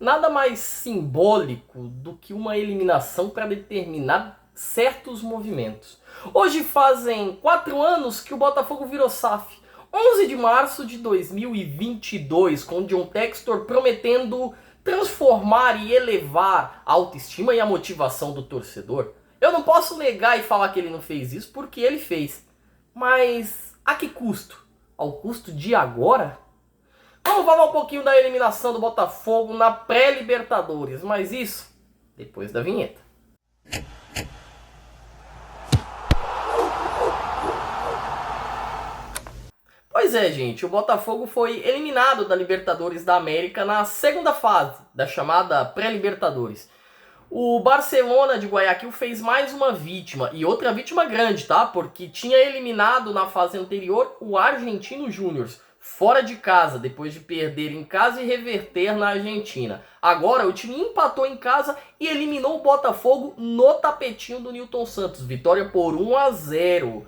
nada mais simbólico do que uma eliminação para determinar certos movimentos. Hoje fazem 4 anos que o Botafogo virou SAF. 11 de março de 2022, com John Textor prometendo transformar e elevar a autoestima e a motivação do torcedor. Eu não posso negar e falar que ele não fez isso, porque ele fez. Mas a que custo? Ao custo de agora? Vamos falar um pouquinho da eliminação do Botafogo na pré-Libertadores, mas isso depois da vinheta. Pois é, gente, o Botafogo foi eliminado da Libertadores da América na segunda fase da chamada pré-Libertadores. O Barcelona de Guayaquil fez mais uma vítima, e outra vítima grande, tá? Porque tinha eliminado na fase anterior o Argentino Júnior, fora de casa, depois de perder em casa e reverter na Argentina. Agora o time empatou em casa e eliminou o Botafogo no tapetinho do Nilton Santos. Vitória por 1-0.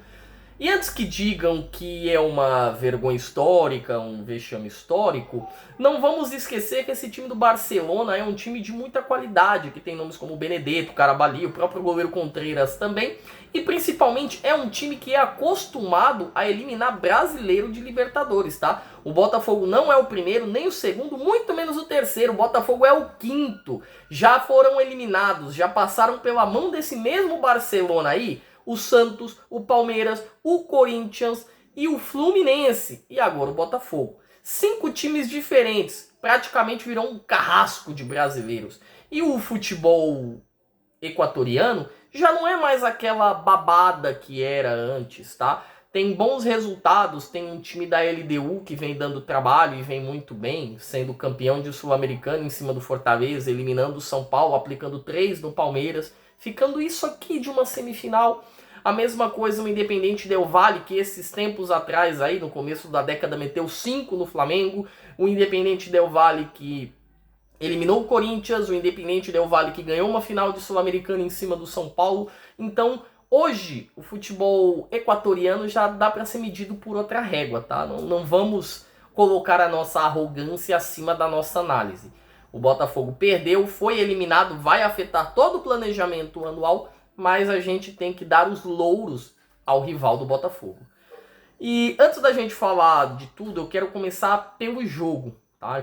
E antes que digam que é uma vergonha histórica, um vexame histórico, não vamos esquecer que esse time do Barcelona é um time de muita qualidade, que tem nomes como Benedetto, Carabalí, o próprio goleiro Contreras também, e principalmente é um time que é acostumado a eliminar brasileiro de Libertadores, tá? O Botafogo não é o primeiro, nem o segundo, muito menos o terceiro, o Botafogo é o quinto. Já foram eliminados, já passaram pela mão desse mesmo Barcelona aí, o Santos, o Palmeiras, o Corinthians e o Fluminense. E agora o Botafogo. 5 times diferentes. Praticamente virou um carrasco de brasileiros. E o futebol equatoriano já não é mais aquela babada que era antes, tá? Tem bons resultados, tem um time da LDU que vem dando trabalho e vem muito bem, sendo campeão de Sul-Americano em cima do Fortaleza, eliminando o São Paulo, aplicando 3 no Palmeiras, ficando isso aqui de uma semifinal. A mesma coisa o Independente Del Valle, que esses tempos atrás, aí no começo da década, meteu 5 no Flamengo. O Independente Del Valle que eliminou o Corinthians, o Independente Del Valle que ganhou uma final de Sul-Americana em cima do São Paulo. Então, hoje, o futebol equatoriano já dá para ser medido por outra régua, tá? Não vamos colocar a nossa arrogância acima da nossa análise. O Botafogo perdeu, foi eliminado, vai afetar todo o planejamento anual, mas a gente tem que dar os louros ao rival do Botafogo. E antes da gente falar de tudo, eu quero começar pelo jogo, tá?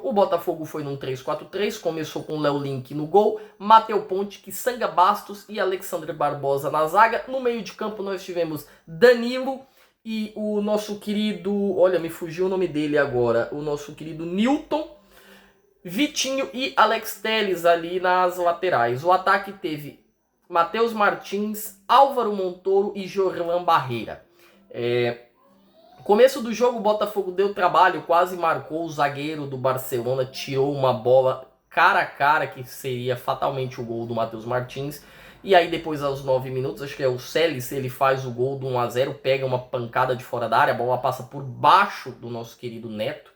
O Botafogo foi num 3-4-3, começou com Léo Link no gol, Matheus Ponte, Sanga Bastos e Alexandre Barbosa na zaga. No meio de campo nós tivemos Danilo e o nosso querido, olha, me fugiu o nome dele agora, o nosso querido Nilton, Vitinho e Alex Telles ali nas laterais. O ataque teve Matheus Martins, Álvaro Montoro e Jorlan Barreira. Começo do jogo o Botafogo deu trabalho, quase marcou o zagueiro do Barcelona, tirou uma bola cara a cara que seria fatalmente o gol do Matheus Martins. E aí depois aos 9 minutos, acho que é o Celis, ele faz o gol do 1-0, pega uma pancada de fora da área, a bola passa por baixo do nosso querido Neto.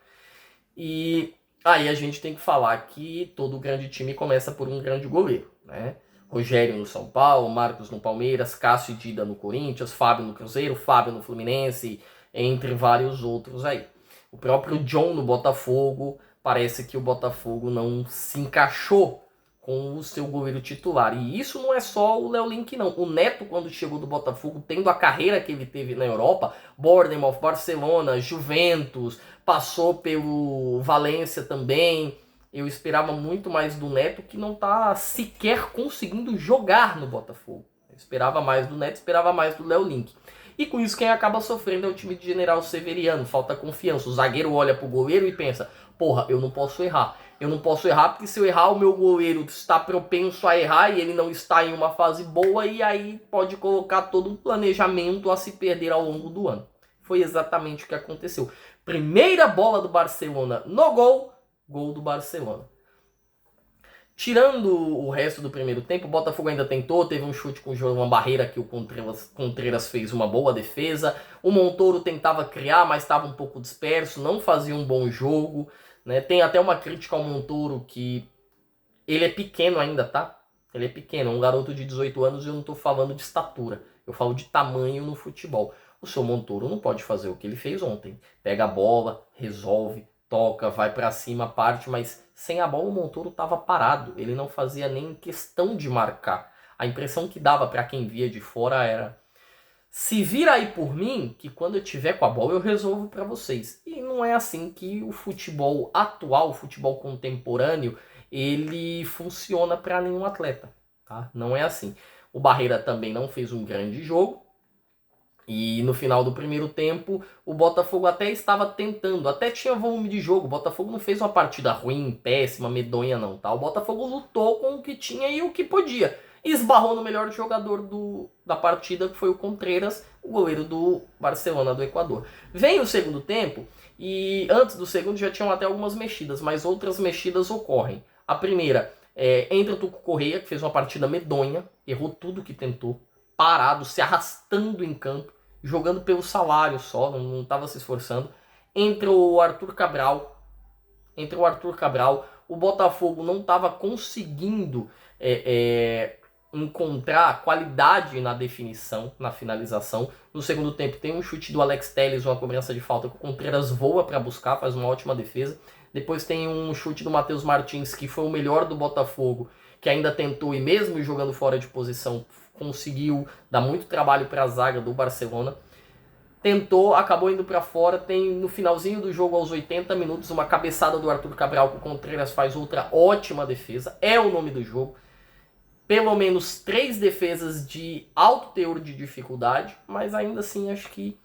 E aí a gente tem que falar que todo grande time começa por um grande goleiro, né? Rogério no São Paulo, Marcos no Palmeiras, Cássio e Dida no Corinthians, Fábio no Cruzeiro, Fábio no Fluminense, entre vários outros aí. O próprio John no Botafogo, parece que o Botafogo não se encaixou com o seu goleiro titular. E isso não é só o Léo Link, não. O Neto, quando chegou do Botafogo, tendo a carreira que ele teve na Europa, Bournemouth, Barcelona, Juventus, passou pelo Valência também. Eu esperava muito mais do Neto, que não está sequer conseguindo jogar no Botafogo. Eu esperava mais do Neto, esperava mais do Léo Link. E com isso quem acaba sofrendo é o time de General Severiano, falta confiança. O zagueiro olha pro goleiro e pensa, porra, eu não posso errar. Eu não posso errar porque se eu errar o meu goleiro está propenso a errar e ele não está em uma fase boa e aí pode colocar todo um planejamento a se perder ao longo do ano. Foi exatamente o que aconteceu. Primeira bola do Barcelona no gol, gol do Barcelona. Tirando o resto do primeiro tempo, o Botafogo ainda tentou, teve um chute com o Jorlan Barreira que o Contreras fez uma boa defesa. O Montoro tentava criar, mas estava um pouco disperso, não fazia um bom jogo, né? Tem até uma crítica ao Montoro que ele é pequeno ainda, tá? Ele é pequeno, um garoto de 18 anos e eu não estou falando de estatura, eu falo de tamanho no futebol. O seu Montoro não pode fazer o que ele fez ontem. Pega a bola, resolve, toca, vai pra cima, parte, mas sem a bola o Montoro tava parado. Ele não fazia nem questão de marcar. A impressão que dava para quem via de fora era: se vira aí por mim, que quando eu tiver com a bola eu resolvo para vocês. E não é assim que o futebol atual, o futebol contemporâneo, ele funciona para nenhum atleta, tá? Não é assim. O Barreira também não fez um grande jogo. E no final do primeiro tempo, o Botafogo até estava tentando, até tinha volume de jogo. O Botafogo não fez uma partida ruim, péssima, medonha não, tá? O Botafogo lutou com o que tinha e o que podia. E esbarrou no melhor jogador da partida, que foi o Contreras, o goleiro do Barcelona do Equador. Vem o segundo tempo, e antes do segundo já tinham até algumas mexidas, mas outras mexidas ocorrem. A primeira, entra o Tuco Correia, que fez uma partida medonha, errou tudo que tentou, parado, se arrastando em campo, jogando pelo salário só, não estava se esforçando. Entra o Arthur Cabral. O Botafogo não estava conseguindo encontrar qualidade na definição, na finalização. No segundo tempo tem um chute do Alex Telles, uma cobrança de falta que o Contreras voa para buscar, faz uma ótima defesa. Depois tem um chute do Matheus Martins, que foi o melhor do Botafogo, que ainda tentou, e mesmo jogando fora de posição, conseguiu dar muito trabalho para a zaga do Barcelona. Tentou, acabou indo para fora. Tem no finalzinho do jogo, aos 80 minutos, uma cabeçada do Arthur Cabral, que o Contreras faz outra ótima defesa. É o nome do jogo. Pelo menos 3 defesas de alto teor de dificuldade, mas ainda assim acho que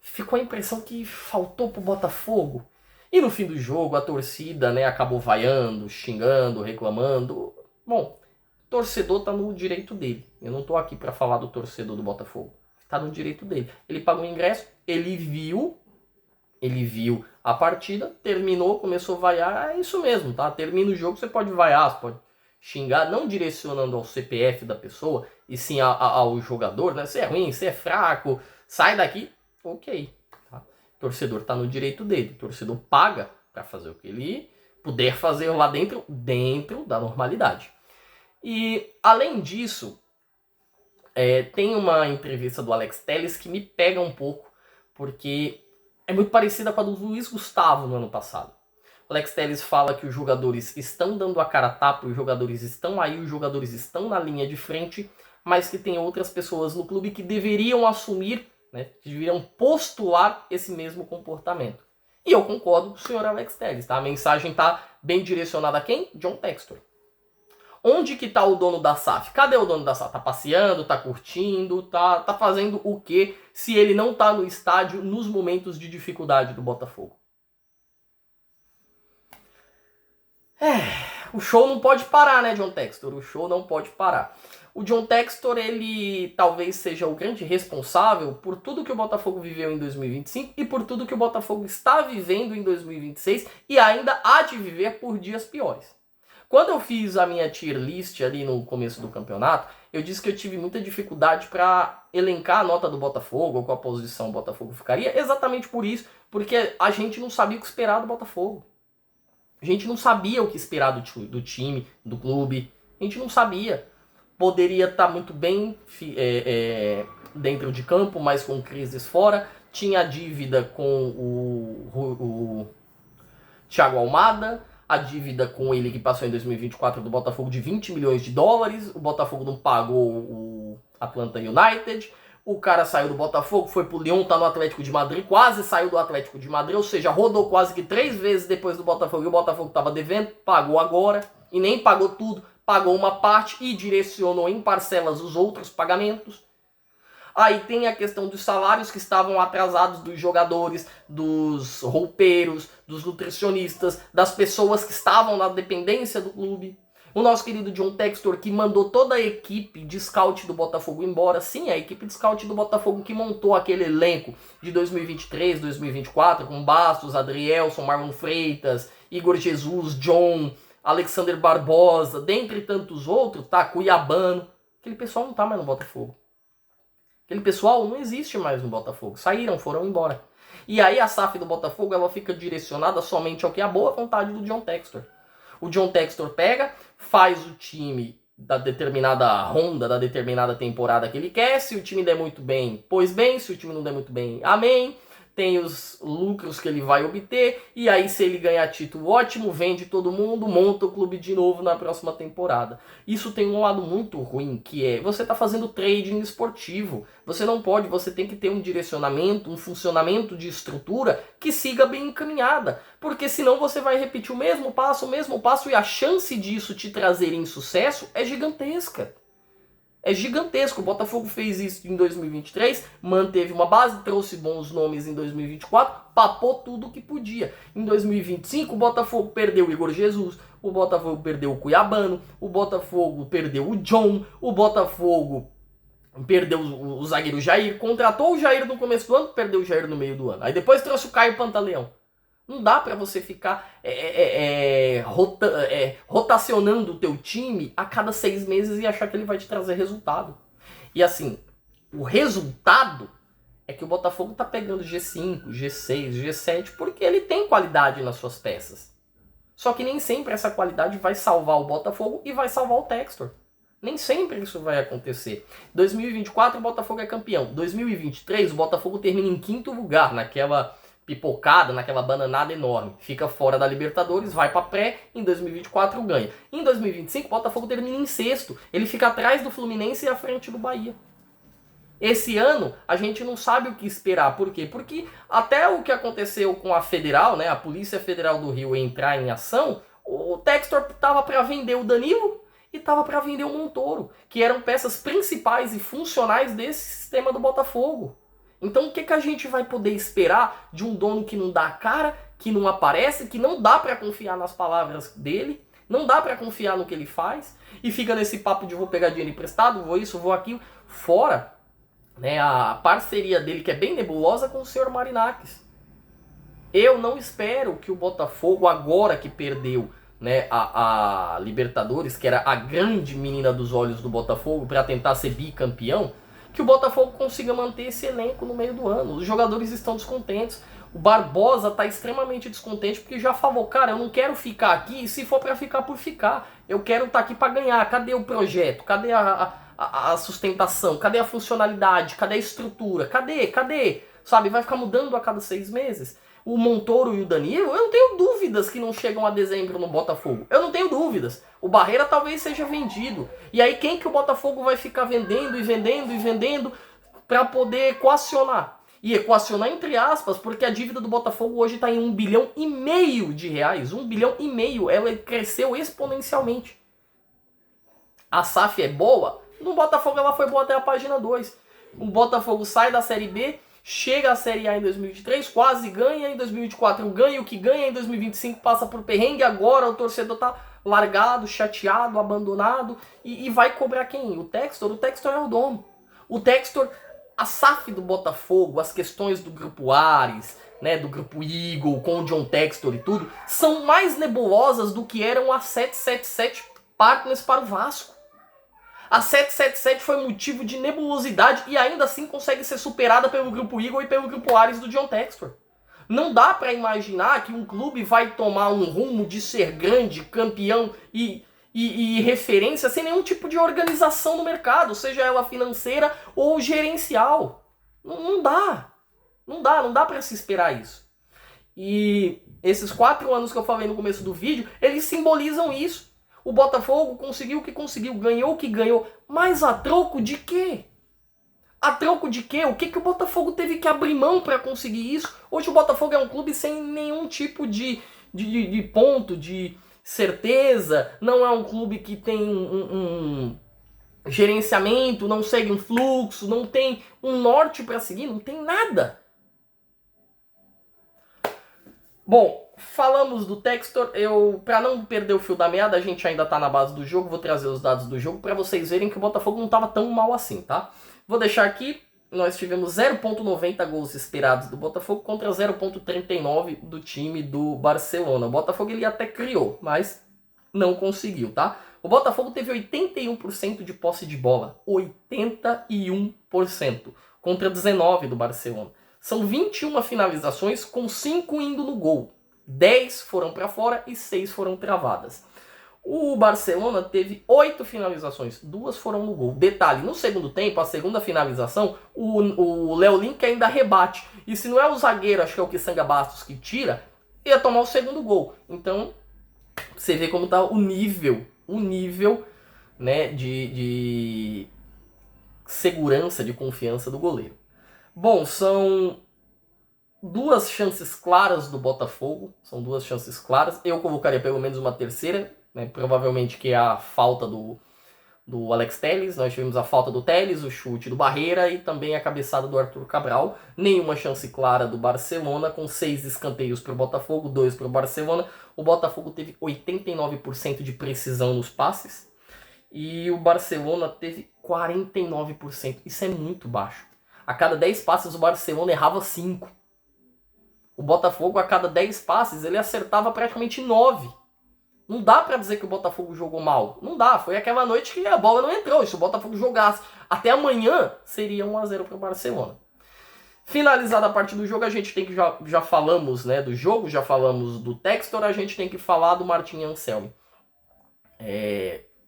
ficou a impressão que faltou pro Botafogo. E no fim do jogo a torcida, né, acabou vaiando, xingando, reclamando. Bom, o torcedor tá no direito dele. Eu não tô aqui para falar do torcedor do Botafogo. Tá no direito dele. Ele pagou o ingresso, ele viu a partida, terminou, começou a vaiar. É isso mesmo, tá? Termina o jogo, você pode vaiar, você pode xingar, não direcionando ao CPF da pessoa, e sim ao jogador, né? Você é ruim, você é fraco, sai daqui. Ok, tá? O torcedor tá no direito dele. O torcedor paga para fazer o que ele puder fazer lá dentro da normalidade. E, além disso, tem uma entrevista do Alex Telles que me pega um pouco, porque é muito parecida com a do Luiz Gustavo no ano passado. O Alex Telles fala que os jogadores estão dando a cara a tapa, os jogadores estão aí, os jogadores estão na linha de frente, mas que tem outras pessoas no clube que deveriam assumir, né, que deveriam postular esse mesmo comportamento. E eu concordo com o senhor Alex Telles, tá? A mensagem está bem direcionada a quem? John Textor. Onde que tá o dono da SAF? Cadê o dono da SAF? Tá passeando, tá curtindo, tá fazendo o quê se ele não tá no estádio nos momentos de dificuldade do Botafogo? O show não pode parar, né, John Textor? O show não pode parar. O John Textor, ele talvez seja o grande responsável por tudo que o Botafogo viveu em 2025 e por tudo que o Botafogo está vivendo em 2026 e ainda há de viver por dias piores. Quando eu fiz a minha tier list ali no começo do campeonato, eu disse que eu tive muita dificuldade para elencar a nota do Botafogo, ou qual a posição o Botafogo ficaria, exatamente por isso, porque a gente não sabia o que esperar do Botafogo. A gente não sabia o que esperar do time, do clube. A gente não sabia. Poderia estar muito bem dentro de campo, mas com crises fora. Tinha dívida com o Thiago Almada, a dívida com ele que passou em 2024 do Botafogo de 20 milhões de dólares. O Botafogo não pagou o Atlanta United. O cara saiu do Botafogo, foi pro Lyon, tá no Atlético de Madrid, quase saiu do Atlético de Madrid, ou seja, rodou quase que 3 vezes depois do Botafogo, e o Botafogo tava devendo, pagou agora, e nem pagou tudo, pagou uma parte e direcionou em parcelas os outros pagamentos. Aí tem a questão dos salários que estavam atrasados dos jogadores, dos roupeiros, dos nutricionistas, das pessoas que estavam na dependência do clube. O nosso querido John Textor, que mandou toda a equipe de scout do Botafogo embora. Sim, a equipe de scout do Botafogo que montou aquele elenco de 2023, 2024, com Bastos, Adrielson, Marlon Freitas, Igor Jesus, John, Alexander Barbosa, dentre tantos outros, tá? Cuiabano. Aquele pessoal não tá mais no Botafogo. Aquele pessoal não existe mais no Botafogo. Saíram, foram embora. E aí a SAF do Botafogo, ela fica direcionada somente ao que é a boa vontade do John Textor. O John Textor pega, faz o time da determinada ronda, da determinada temporada que ele quer. Se o time der muito bem, pois bem. Se o time não der muito bem, amém. tem os lucros que ele vai obter, e aí se ele ganhar título, ótimo, vende todo mundo, monta o clube de novo na próxima temporada. Isso tem um lado muito ruim, que é, você está fazendo trading esportivo. Você não pode, você tem que ter um direcionamento, um funcionamento de estrutura que siga bem encaminhada, porque senão você vai repetir o mesmo passo, e a chance disso te trazer insucesso é gigantesca. É gigantesco. O Botafogo fez isso em 2023, manteve uma base, trouxe bons nomes em 2024, papou tudo que podia. Em 2025, o Botafogo perdeu o Igor Jesus, o Botafogo perdeu o Cuiabano, o Botafogo perdeu o John, o Botafogo perdeu o zagueiro Jair, contratou o Jair no começo do ano, perdeu o Jair no meio do ano. Aí depois trouxe o Caio Pantaleão. Não dá pra você ficar rotacionando o teu time a cada 6 meses e achar que ele vai te trazer resultado. E assim, o resultado é que o Botafogo tá pegando G5, G6, G7 porque ele tem qualidade nas suas peças. Só que nem sempre essa qualidade vai salvar o Botafogo e vai salvar o Textor. Nem sempre isso vai acontecer. 2024 o Botafogo é campeão. 2023 o Botafogo termina em 5º lugar naquela pipocada, naquela bananada enorme. Fica fora da Libertadores, vai pra pré, em 2024 ganha. Em 2025 o Botafogo termina em 6º. Ele fica atrás do Fluminense e à frente do Bahia. Esse ano a gente não sabe o que esperar. Por quê? Porque até o que aconteceu com a Federal, né, a Polícia Federal do Rio entrar em ação, o Textor estava para vender o Danilo e estava para vender o Montoro, que eram peças principais e funcionais desse sistema do Botafogo. Então o que a gente vai poder esperar de um dono que não dá a cara, que não aparece, que não dá para confiar nas palavras dele, não dá para confiar no que ele faz, e fica nesse papo de vou pegar dinheiro emprestado, vou isso, vou aquilo, fora, né, a parceria dele que é bem nebulosa com o senhor Marinakis. Eu não espero que o Botafogo, agora que perdeu, né, a Libertadores, que era a grande menina dos olhos do Botafogo para tentar ser bicampeão, que o Botafogo consiga manter esse elenco no meio do ano. Os jogadores estão descontentes. O Barbosa está extremamente descontente porque já falou, cara, eu não quero ficar aqui se for para ficar por ficar. Eu quero estar aqui para ganhar. Cadê o projeto? Cadê a sustentação? Cadê a funcionalidade? Cadê a estrutura? Cadê? Sabe, vai ficar mudando a cada 6 meses. O Montoro e o Danilo, eu não tenho dúvidas que não chegam a dezembro no Botafogo. Eu não tenho dúvidas. O Barreira talvez seja vendido. E aí quem que o Botafogo vai ficar vendendo para poder equacionar? E equacionar entre aspas, porque a dívida do Botafogo hoje está em 1,5 bilhão de reais. 1,5 bilhão, ela cresceu exponencialmente. A SAF é boa? No Botafogo ela foi boa até a página 2. O Botafogo sai da Série B, chega à Série A em 2023, quase ganha, em 2024 ganha o que ganha, em 2025 passa por perrengue, agora o torcedor tá largado, chateado, abandonado, e vai cobrar quem? O Textor? O Textor é o dono. O Textor, a SAF do Botafogo, as questões do Grupo Ares, né, do Grupo Eagle, com o John Textor e tudo, são mais nebulosas do que eram as 777 Partners para o Vasco. A 777 foi motivo de nebulosidade e ainda assim consegue ser superada pelo Grupo Eagle e pelo Grupo Ares do John Textor. Não dá para imaginar que um clube vai tomar um rumo de ser grande, campeão e referência sem nenhum tipo de organização no mercado, seja ela financeira ou gerencial. Não dá. Não dá para se esperar isso. E esses 4 anos que eu falei no começo do vídeo, eles simbolizam isso. O Botafogo conseguiu o que conseguiu, ganhou o que ganhou, mas a troco de quê? A troco de quê? O que o Botafogo teve que abrir mão para conseguir isso? Hoje o Botafogo é um clube sem nenhum tipo de ponto, de certeza. Não é um clube que tem um gerenciamento, não segue um fluxo, não tem um norte para seguir, não tem nada. Bom, falamos do Textor, para não perder o fio da meada, a gente ainda tá na base do jogo, vou trazer os dados do jogo para vocês verem que o Botafogo não tava tão mal assim, tá? Vou deixar aqui, nós tivemos 0,90 gols esperados do Botafogo contra 0,39 do time do Barcelona. O Botafogo ele até criou, mas não conseguiu, tá? O Botafogo teve 81% de posse de bola, 81%, contra 19% do Barcelona. São 21 finalizações, com 5 indo no gol. 10 foram para fora e 6 foram travadas. O Barcelona teve 8 finalizações, 2 foram no gol. Detalhe, no segundo tempo, a segunda finalização, o Léo Link ainda rebate. E se não é o zagueiro, acho que é o Kissanga Bastos que tira, ia tomar o segundo gol. Então, você vê como tá o nível, né, de segurança, de confiança do goleiro. Bom, são 2 chances claras do Botafogo, são 2 chances claras. Eu colocaria pelo menos uma terceira, né, provavelmente que é a falta do Alex Telles. Nós tivemos a falta do Telles, o chute do Barreira e também a cabeçada do Arthur Cabral. Nenhuma chance clara do Barcelona, com 6 escanteios para o Botafogo, 2 para o Barcelona. O Botafogo teve 89% de precisão nos passes e o Barcelona teve 49%. Isso é muito baixo. A cada 10 passes o Barcelona errava 5. O Botafogo, a cada 10 passes, ele acertava praticamente 9. Não dá pra dizer que o Botafogo jogou mal. Não dá. Foi aquela noite que a bola não entrou. E se o Botafogo jogasse até amanhã, seria 1-0 pro Barcelona. Finalizada a parte do jogo, a gente tem que... Já falamos, né, do jogo, já falamos do Textor, a gente tem que falar do Martin Anselmi.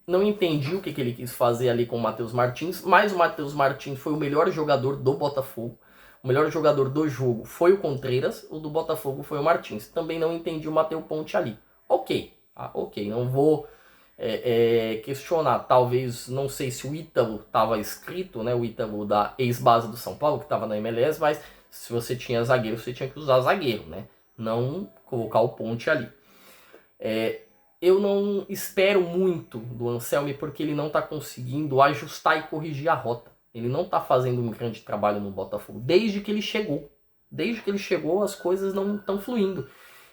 Não entendi o que ele quis fazer ali com o Matheus Martins, mas o Matheus Martins foi o melhor jogador do Botafogo. O melhor jogador do jogo foi o Contreiras, o do Botafogo foi o Martins. Também não entendi o Matheus Ponte ali. Ok, não vou questionar. Talvez, não sei se o Ítalo estava escrito, né? O Ítalo da ex-base do São Paulo, que estava na MLS, mas se você tinha zagueiro, você tinha que usar zagueiro, né? Não colocar o Ponte ali. Eu não espero muito do Anselmi porque ele não está conseguindo ajustar e corrigir a rota. Ele não está fazendo um grande trabalho no Botafogo desde que ele chegou. Desde que ele chegou, as coisas não estão fluindo.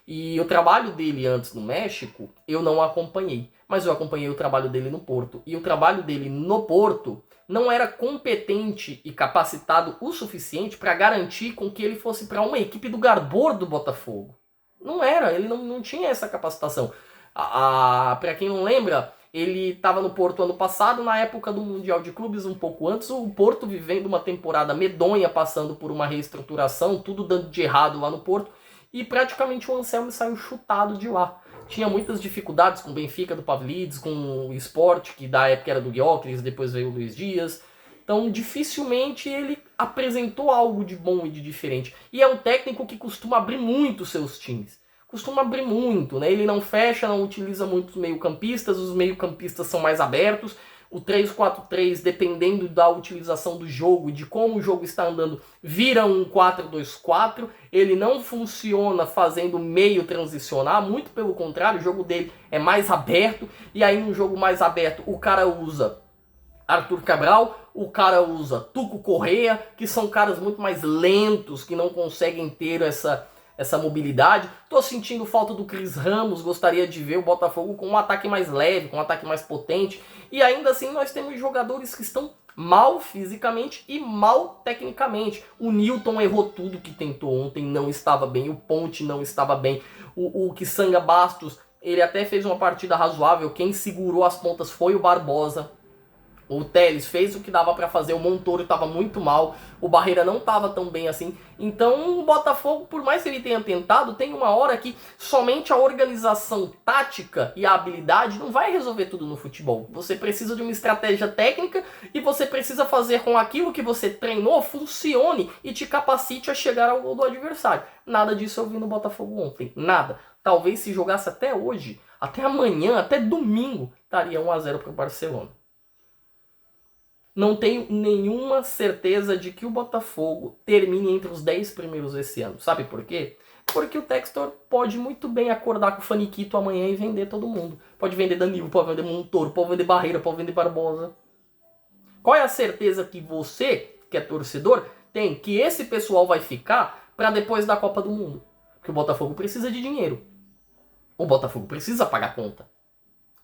E o trabalho dele antes no México, eu não acompanhei. Mas eu acompanhei o trabalho dele no Porto. E o trabalho dele no Porto não era competente e capacitado o suficiente para garantir com que ele fosse para uma equipe do Garbor do Botafogo. Não era, ele não tinha essa capacitação. Para quem não lembra, ele estava no Porto ano passado, na época do Mundial de Clubes, um pouco antes, o Porto vivendo uma temporada medonha, passando por uma reestruturação, tudo dando de errado lá no Porto, e praticamente o Anselmi saiu chutado de lá. Tinha muitas dificuldades com o Benfica do Pavlidis, com o Sport, que da época era do Gyökeres, depois veio o Luiz Dias. Então, dificilmente ele apresentou algo de bom e de diferente. E é um técnico que costuma abrir muito seus times. Costuma abrir muito, né? Ele não fecha, não utiliza muito os meio-campistas, os meio-campistas são mais abertos. O 3-4-3, dependendo da utilização do jogo e de como o jogo está andando, vira um 4-2-4. Ele não funciona fazendo meio transicionar, muito pelo contrário, o jogo dele é mais aberto. E aí no jogo mais aberto o cara usa Arthur Cabral, o cara usa Tuco Correa, que são caras muito mais lentos, que não conseguem ter essa mobilidade. Tô sentindo falta do Cris Ramos, gostaria de ver o Botafogo com um ataque mais leve, com um ataque mais potente. E ainda assim nós temos jogadores que estão mal fisicamente e mal tecnicamente. O Newton errou tudo que tentou ontem, não estava bem. O Ponte não estava bem. O Kissanga Bastos, ele até fez uma partida razoável. Quem segurou as pontas foi o Barbosa. O Telles fez o que dava para fazer, o Montoro estava muito mal, o Barreira não estava tão bem assim. Então o Botafogo, por mais que ele tenha tentado, tem uma hora que somente a organização tática e a habilidade não vai resolver tudo no futebol. Você precisa de uma estratégia técnica e você precisa fazer com aquilo que você treinou funcione e te capacite a chegar ao gol do adversário. Nada disso eu vi no Botafogo ontem, nada. Talvez se jogasse até hoje, até amanhã, até domingo, estaria 1-0 para o Barcelona. Não tenho nenhuma certeza de que o Botafogo termine entre os 10 primeiros esse ano. Sabe por quê? Porque o Textor pode muito bem acordar com o Faniquito amanhã e vender todo mundo. Pode vender Danilo, pode vender Montoro, pode vender Barreira, pode vender Barbosa. Qual é a certeza que você, que é torcedor, tem que esse pessoal vai ficar para depois da Copa do Mundo? Porque o Botafogo precisa de dinheiro. O Botafogo precisa pagar conta.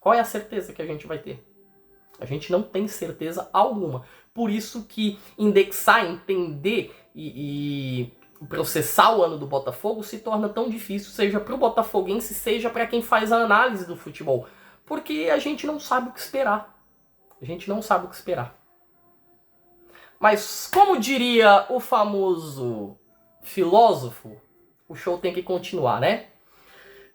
Qual é a certeza que a gente vai ter? A gente não tem certeza alguma. Por isso que indexar, entender e processar o ano do Botafogo se torna tão difícil, seja para o botafoguense, seja para quem faz a análise do futebol. Porque a gente não sabe o que esperar. A gente não sabe o que esperar. Mas como diria o famoso filósofo, o show tem que continuar, né?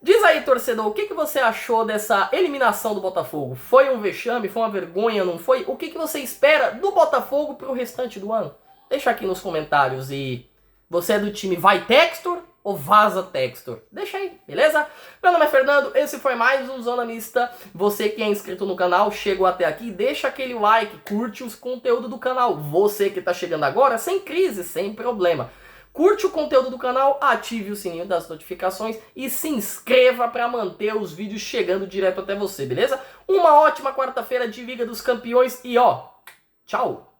Diz aí, torcedor, o que você achou dessa eliminação do Botafogo? Foi um vexame? Foi uma vergonha? Não foi? O que você espera do Botafogo pro restante do ano? Deixa aqui nos comentários. E você é do time vai Textor ou vaza Textor? Deixa aí, beleza? Meu nome é Fernando, esse foi mais um Zona Mista. Você que é inscrito no canal, chegou até aqui, deixa aquele like, curte os conteúdos do canal. Você que tá chegando agora, sem crise, sem problema. Curte o conteúdo do canal, ative o sininho das notificações e se inscreva para manter os vídeos chegando direto até você, beleza? Uma ótima quarta-feira de Liga dos Campeões e ó, tchau!